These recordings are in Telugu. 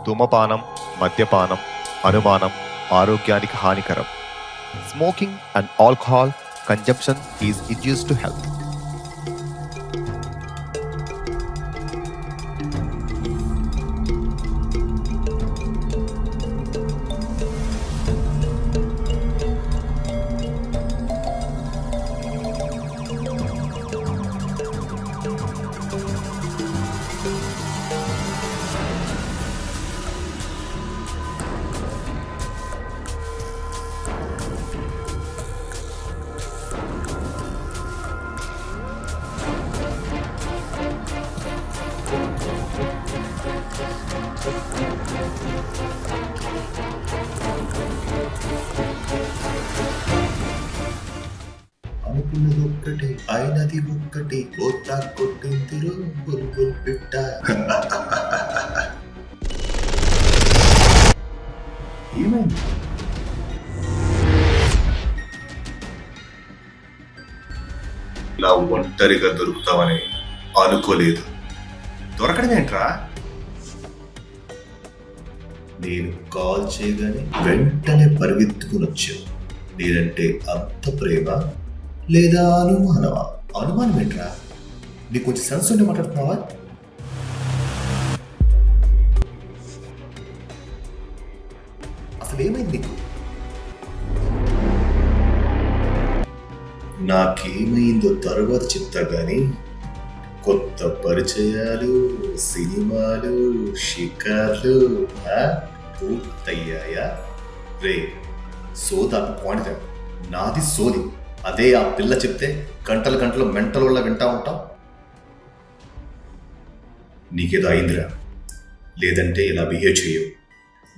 ధూమపానం, మద్యపానం, అనుమానం ఆరోగ్యానికి హానికరం. Smoking and alcohol consumption is injurious to health. అనుకున్నది ఒక్కటే అయినది ఒక్కటి పోతా కొట్టిందిరు బుల్బుల్ పిట్ట. ఏమైంది? ఇలా ఒంటరిగా దొరుకుతామని అనుకోలేదు. దొరకడం ఏంట్రా? నేను కాల్ చేయగానే వెంటనే పరిగెత్తుకుని వచ్చావు. నేనంటే అంత ప్రేమ లేదా అనుమానమా? అనుమానం ఏంట్రా? నీకు కొంచెం సెన్స్ ఉంటే మాట్లాడుతున్నావా? అసలు ఏమైంది నీకు? నాకేమైందో తర్వాత చెప్తా గాని కొత్త పరిచయాలు, సినిమాలు, షికార్లు పూర్తయ్యాయా? రే సోదా పాయింట్, నాది సోది. అదే ఆ పిల్ల చెప్తే గంటలు గంటలు మెంటల్ వల్ల వింటా ఉంటాం. నీకేదో అయిందిరా, లేదంటే ఇలా బిహేవ్ చేయవు.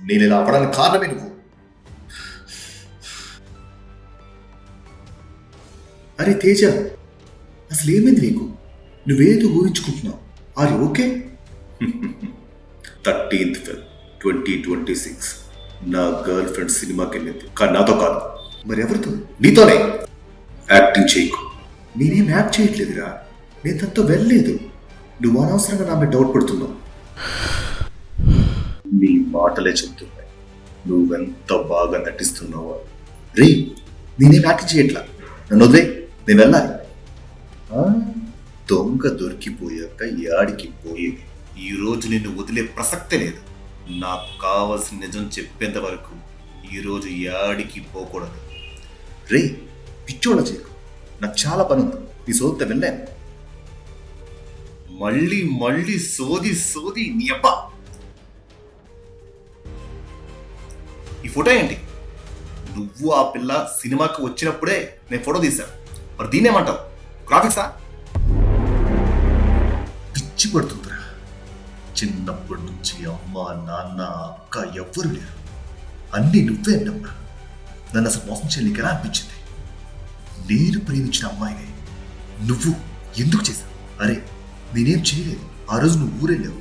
నేను ఇలా అవ్వడానికి కారణమే నువ్వు. అరే తేజ, అసలు ఏమైంది నీకు? నువ్వేదో ఊహించుకుంటున్నావు. Are you okay? 13th Feb 2026 నా గర్ల్ ఫ్రెండ్ సినిమాకి వెళ్ళింది. కానీ నాతో కాదు. మరి ఎవరితో? నీతోనే. యాక్టింగ్ చేయకు. నేనేం యాక్ట్ చేయట్లేదురా. నేను తనతో వెళ్ళలేదు. నువ్వు అనవసరంగా నా మీద డౌట్ పడుతున్నావు. నీ మాటలే చెప్తున్నాయి నువ్వెంత బాగా నటిస్తున్నావో. రే నేనేం యాక్టింగ్ చేయట్లా. నన్ను వదిలే, నేను వెళ్ళాలి. దొంగ దొరికిపోయాక యాడికి పోయేది. ఈరోజు నిన్ను వదిలే ప్రసక్తే లేదు. నాకు కావాల్సిన నిజం చెప్పేంత వరకు ఈరోజు యాడికి పోకూడదు. రే పిచ్చోడ చేయకు. నాకు చాలా పని ఉంది. నీ సోదితో వెళ్ళాను. మళ్ళీ మళ్ళీ సోది సోది నీ అబ్బా. ఈ ఫోటో ఏంటి? నువ్వు ఆ పిల్ల సినిమాకి వచ్చినప్పుడే నేను ఫోటో తీశాను. మరి దీన్నేమంటావు? గ్రాఫిక్సా? పిచ్చి పడుతుందిరా. చిన్నప్పటి నుంచి అమ్మ, నాన్న, అక్క ఎవ్వరు లేరు. అన్నీ నువ్వే అన్నమ్మా. నన్ను అసలు మోసం చేయాలి నీకు ఎలా అనిపించింది? నేను ప్రేమించిన అమ్మాయినే నువ్వు ఎందుకు చేశావు? అరే నేనేం చేయలేదు. ఆ రోజు నువ్వు ఊరెళ్ళావు.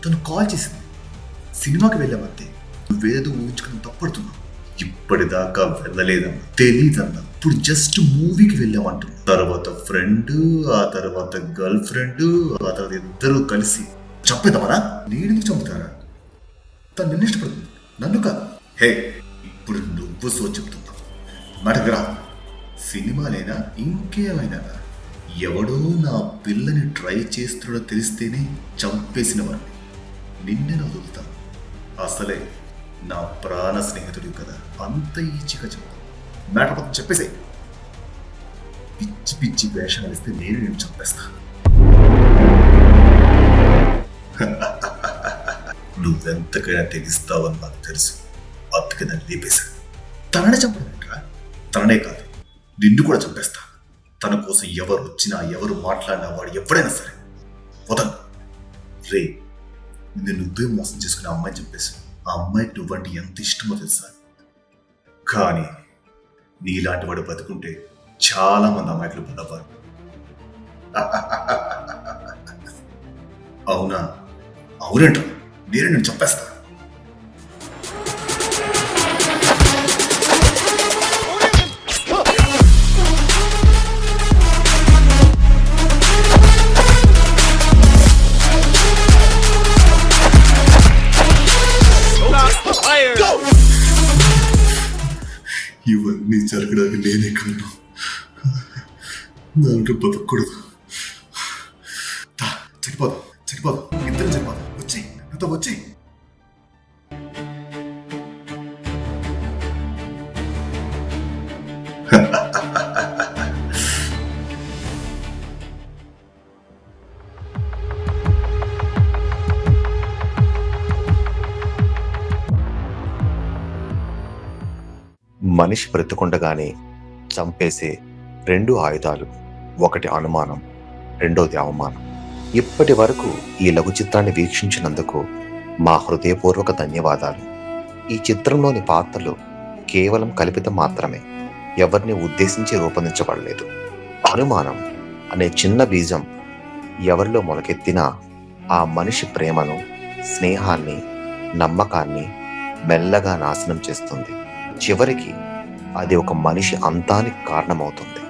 తను కాల్ చేసింది. సినిమాకి వెళ్ళావంతే. నువ్వేదో ఊహించుకుని తప్పడుతున్నావు. ఇప్పటిదాకా వెళ్ళలేదమ్మా, తెలీదన్నా. ఇప్పుడు జస్ట్ మూవీకి వెళ్ళామంటున్నా. తర్వాత ఫ్రెండ్, ఆ తర్వాత గర్ల్ ఫ్రెండ్, ఆ తర్వాత ఇద్దరు కలిసి చంపేద్దామరా? నేనెందుకు చంపుతారా? తను నిన్ను ఇష్టపడుతుంది, నన్ను కాదు. హే ఇప్పుడు నువ్వు సో చెప్తున్నావు. మటగ్రా సినిమాలైనా ఇంకేమైనా ఎవడో నా పిల్లని ట్రై చేస్తున్నాడో తెలిస్తేనే చంపేసిన వాడిని. నిన్నే వదులుతాను. అసలే నా ప్రాణ స్నేహితుడు కదా, అంత ఈజీగా చెప్పు. మ్యాటర్ మొత్తం చెప్పేసే. పిచ్చి పిచ్చి వేషాలు ఇస్తే నేను చంపేస్తా. నువ్వెంతకైనా తెగిస్తావని నాకు తెలుసు. అందుకే నన్ను లేపేశా. తననే చంపడం ఏంట్రా? తననే కాదు నిన్ను కూడా చంపేస్తా. తన కోసం ఎవరు వచ్చినా ఎవరు మాట్లాడినా వాడు ఎవడైనా సరే వదను. రే నిన్ను నువ్వే మోసం చేసుకుని ఆ అమ్మాయిని చంపేశా. ఆ అమ్మాయికి నువ్వంటే ఎంత ఇష్టమో తెలుసా? కానీ నీలాంటి వాడు బతుకుంటే చాలా మంది అమ్మాయిలు బలవ్వారు. అవునా? అవునంట. నేను చంపేస్తా. ఇవన్నీ జరగడానికి నేనే కారణం. దాంట్లో బతకూడదు. చనిపోదాం, ఇద్దరు చనిపోదాం. వచ్చి నాతో వచ్చి. మనిషి బ్రతికుండగానే చంపేసే 2 ఆయుధాలు, ఒకటి అనుమానం, రెండోది అవమానం. ఇప్పటి వరకు ఈ లఘు చిత్రాన్ని వీక్షించినందుకు మా హృదయపూర్వక ధన్యవాదాలు. ఈ చిత్రంలోని పాత్రలు కేవలం కల్పితం మాత్రమే, ఎవరిని ఉద్దేశించి రూపొందించబడలేదు. అనుమానం అనే చిన్న బీజం ఎవరిలో మొలకెత్తినా ఆ మనిషి ప్రేమను, స్నేహాన్ని, నమ్మకాన్ని మెల్లగా నాశనం చేస్తుంది. చివరికి అది ఒక మనిషి అంతానికి కారణమవుతుంది.